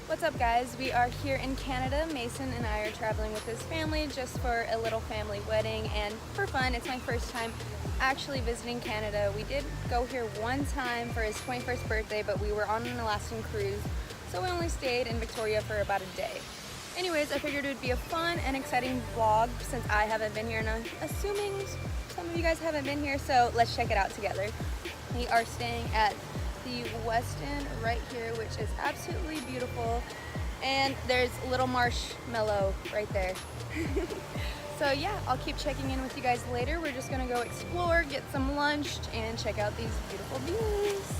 What's up, guys? We are here in Canada. Mason and I are traveling with his family just for a little family wedding and for fun. It's my first time actually visiting Canada. We did go here one time for his 21st birthday, but we were on an Alaskan cruise, so we only stayed in Victoria for about a day. Anyways, I figured it would be a fun and exciting vlog since I haven't been here, and I'm assuming some of you guys haven't been here, so let's check it out together. We are staying at the Westin right here, which is absolutely beautiful, and there's little marshmallow right there. So yeah, I'll keep checking in with you guys later. We're just gonna go explore, get some lunch, and check out these beautiful views.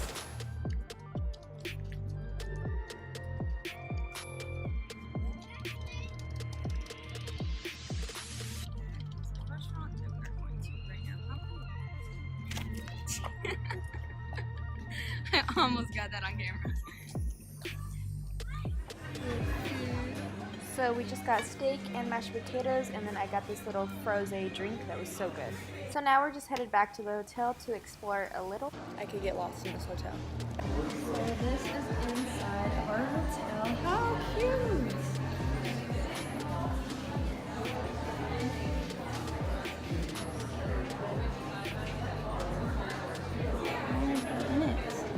I almost got that on camera. So we just got steak and mashed potatoes, and then I got this little frozen drink that was so good. So now we're just headed back to the hotel to explore a little. I could get lost in this hotel. So this is inside of our hotel. How cute!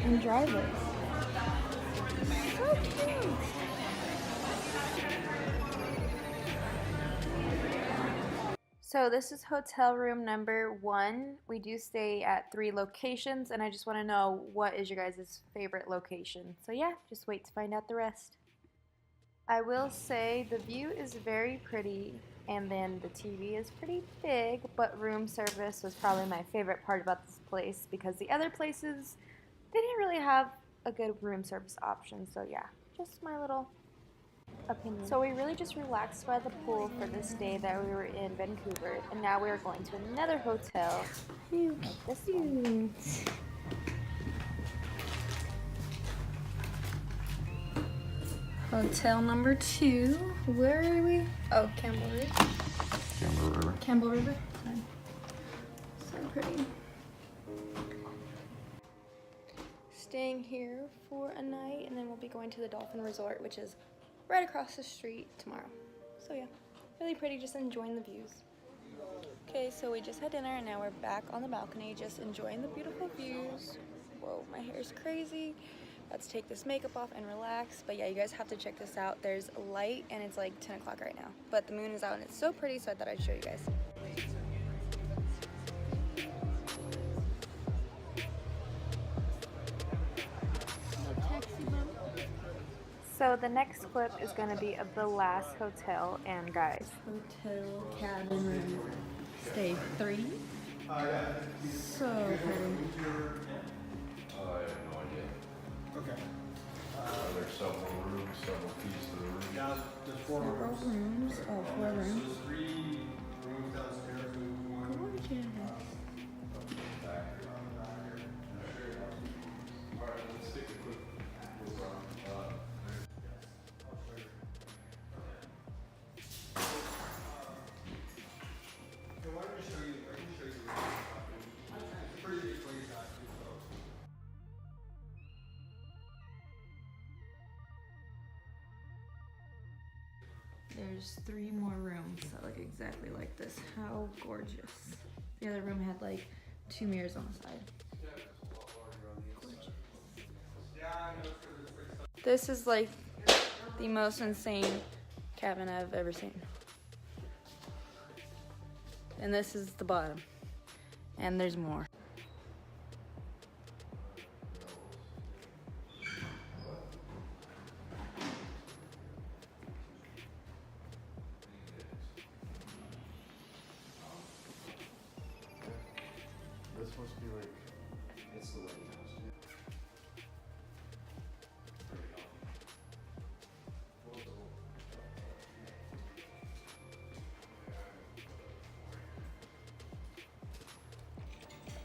And drivers. So cute. So this is hotel room number 1. We do stay at 3 locations, and I just want to know what is your guys' favorite location. So yeah, just wait to find out the rest. I will say the view is very pretty, and then the TV is pretty big, but room service was probably my favorite part about this place because the other places, they didn't really have a good room service option. So yeah, just my little opinion. So we really just relaxed by the pool for this day that we were in Vancouver, and now we are going to another hotel. Like this one. Hotel number 2. Where are we? Oh, Campbell River. Campbell River. So pretty. Staying here for a night, and then we'll be going to the Dolphin Resort, which is right across the street tomorrow. So yeah, really pretty, just enjoying the views. Okay, so we just had dinner and now we're back on the balcony just enjoying the beautiful views. Whoa, my hair is crazy. Let's take this makeup off and relax. But yeah, you guys have to check this out. There's light and it's like 10 o'clock right now, but the moon is out and it's so pretty, so I thought I'd show you guys. So the next clip is going to be of the last hotel, and guys, hotel cabin room, stay 3. So pretty. I have no idea. Okay. There's several rooms, several pieces of the room. Yeah, there's 4 rooms. Rooms. Oh, 4 rooms. There's 3 rooms downstairs and 1 Gorgeous. Back here. All right, let's take a quick look around. Why don't I show you? I can show you the room. It's a pretty big place actually. There's 3 more rooms that look exactly like this. How gorgeous. The other room had like 2 mirrors on the side. Gorgeous. This is like the most insane cabin I've ever seen. And this is the bottom. And there's more. This must be like, it's the wedding house.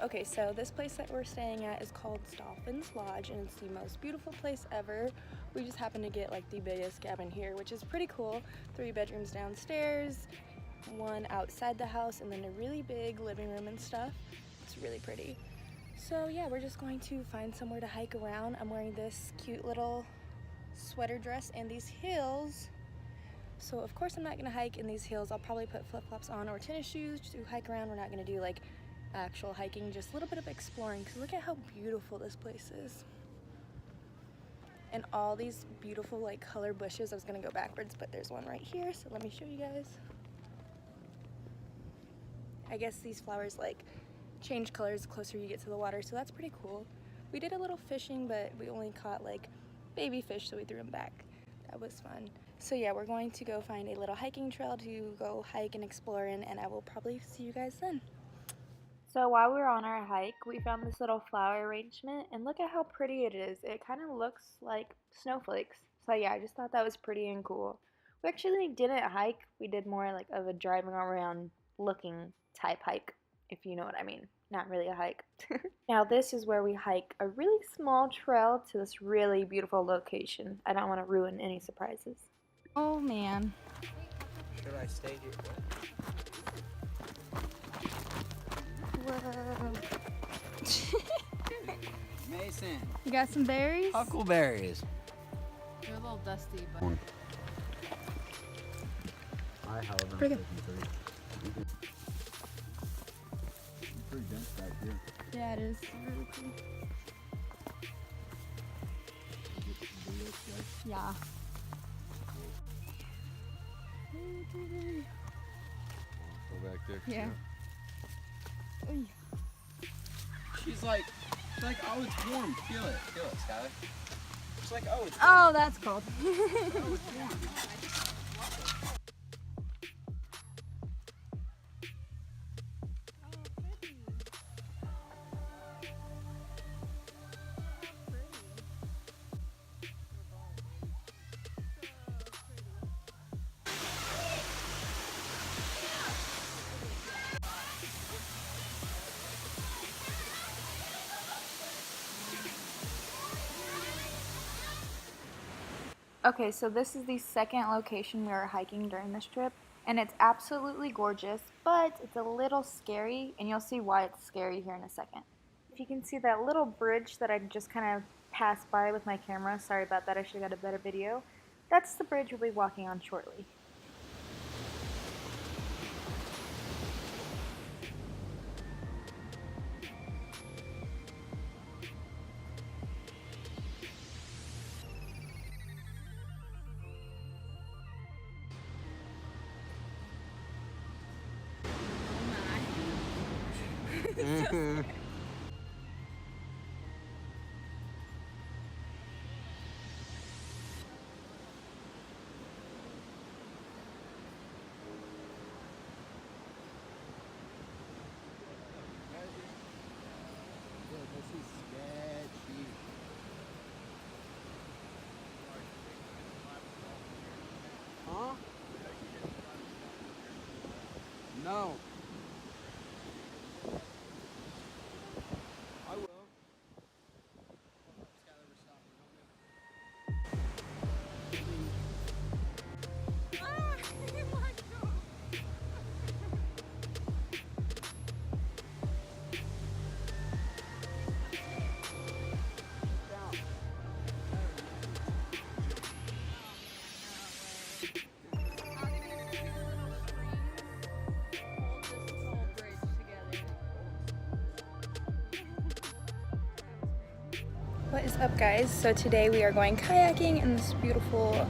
Okay, so this place that we're staying at is called Dolphins Lodge, and it's the most beautiful place ever. We just happened to get like the biggest cabin here, which is pretty cool. 3 bedrooms downstairs, 1 outside the house, and then a really big living room and stuff. It's really pretty. So yeah, we're just going to find somewhere to hike around. I'm wearing this cute little sweater dress and these heels. So of course I'm not gonna hike in these heels. I'll probably put flip-flops on or tennis shoes to hike around. We're not gonna do like actual hiking, just a little bit of exploring, because look at how beautiful this place is. And all these beautiful like color bushes. I was gonna go backwards, but there's one right here, so let me show you guys. I guess these flowers like change colors the closer you get to the water, so that's pretty cool. We did a little fishing, but we only caught like baby fish, so we threw them back. That was fun. So yeah, we're going to go find a little hiking trail to go hike and explore in, and I will probably see you guys then. So while we were on our hike, we found this little flower arrangement, and look at how pretty it is. It kind of looks like snowflakes. So yeah, I just thought that was pretty and cool. We actually didn't hike. We did more like of a driving around looking type hike, if you know what I mean. Not really a hike. Now this is where we hike a really small trail to this really beautiful location. I don't want to ruin any surprises. Oh man. Should I stay here? Whoa. Mason. You got some berries? Huckleberries. They're a little dusty, but I held them. Pretty good. Pretty dense back here. Yeah, it is. Really cool. Yeah. Go back there. Yeah. Oy. She's like, oh, it's warm. Feel it, Skyler. She's like, oh, it's Oh, that's cold. oh, it's warm. Okay, so this is the second location we are hiking during this trip, and it's absolutely gorgeous, but it's a little scary, and you'll see why it's scary here in a second. If you can see that little bridge that I just kind of passed by with my camera, sorry about that, I should have got a better video. That's the bridge we'll be walking on shortly. This is sketchy. Huh? No. I will. What is up, guys? So today we are going kayaking in this beautiful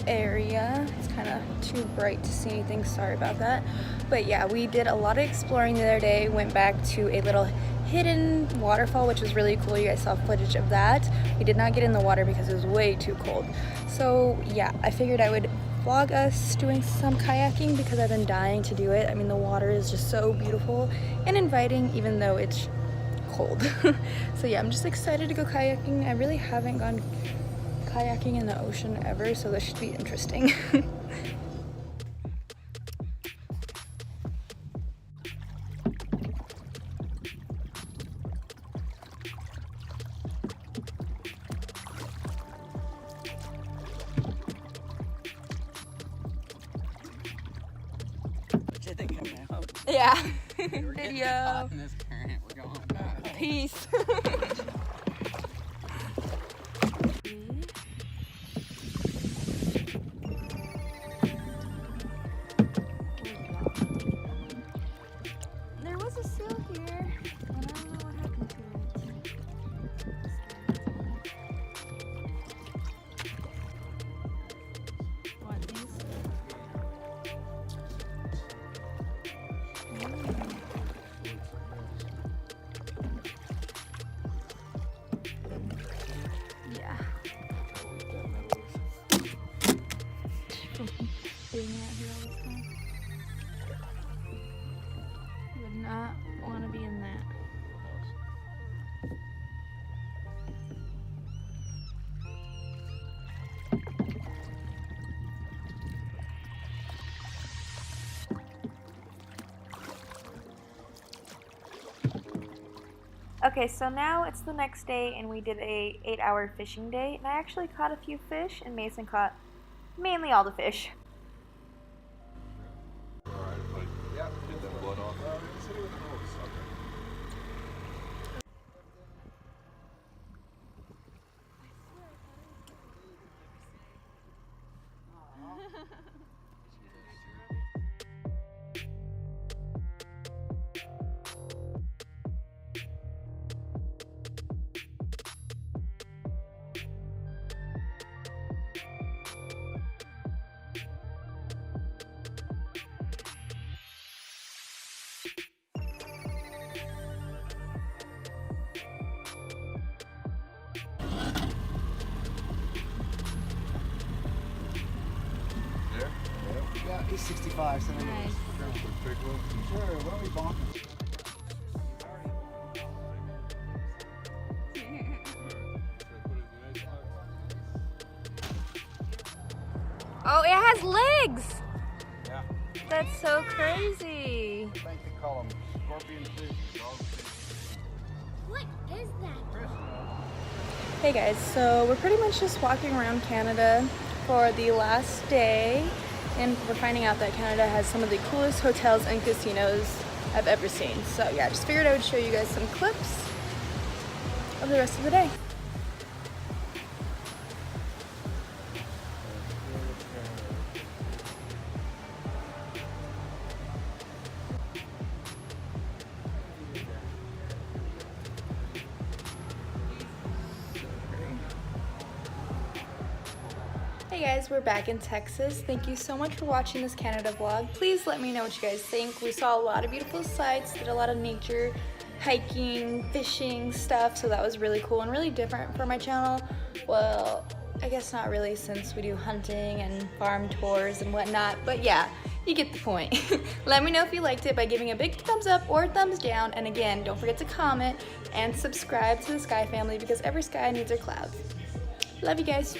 area. It's kind of too bright to see anything, sorry about that. But yeah, we did a lot of exploring the other day, went back to a little hidden waterfall, which was really cool. You guys saw footage of that. We did not get in the water because it was way too cold. So yeah, I figured I would vlog us doing some kayaking because I've been dying to do it. I mean, the water is just so beautiful and inviting, even though it's cold. So yeah, I'm just excited to go kayaking. I really haven't gone kayaking in the ocean ever, so this should be interesting. Yeah. Video. Peace. being out here all this time. Would not want to be in that. Okay, so now it's the next day and we did a 8-hour fishing day, and I actually caught a few fish and Mason caught mainly all the fish. Yeah, get that blood off. Yeah, he's 65, so Nice. sure, what are we bonking? Oh, it has legs! Yeah. That's so crazy. I think they call them scorpion fish, dog fish. What is that? Hey guys, so we're pretty much just walking around Canada for the last day, and we're finding out that Canada has some of the coolest hotels and casinos I've ever seen. So yeah, just figured I would show you guys some clips of the rest of the day. Hey guys, we're back in Texas. Thank you so much for watching this Canada vlog. Please let me know what you guys think. We saw a lot of beautiful sights, did a lot of nature, hiking, fishing stuff, so that was really cool and really different for my channel. Well, I guess not really, since we do hunting and farm tours and whatnot, but yeah, you get the point. Let me know if you liked it by giving a big thumbs up or thumbs down, and again, don't forget to comment and subscribe to the Sky family because every sky needs her clouds. Love you guys.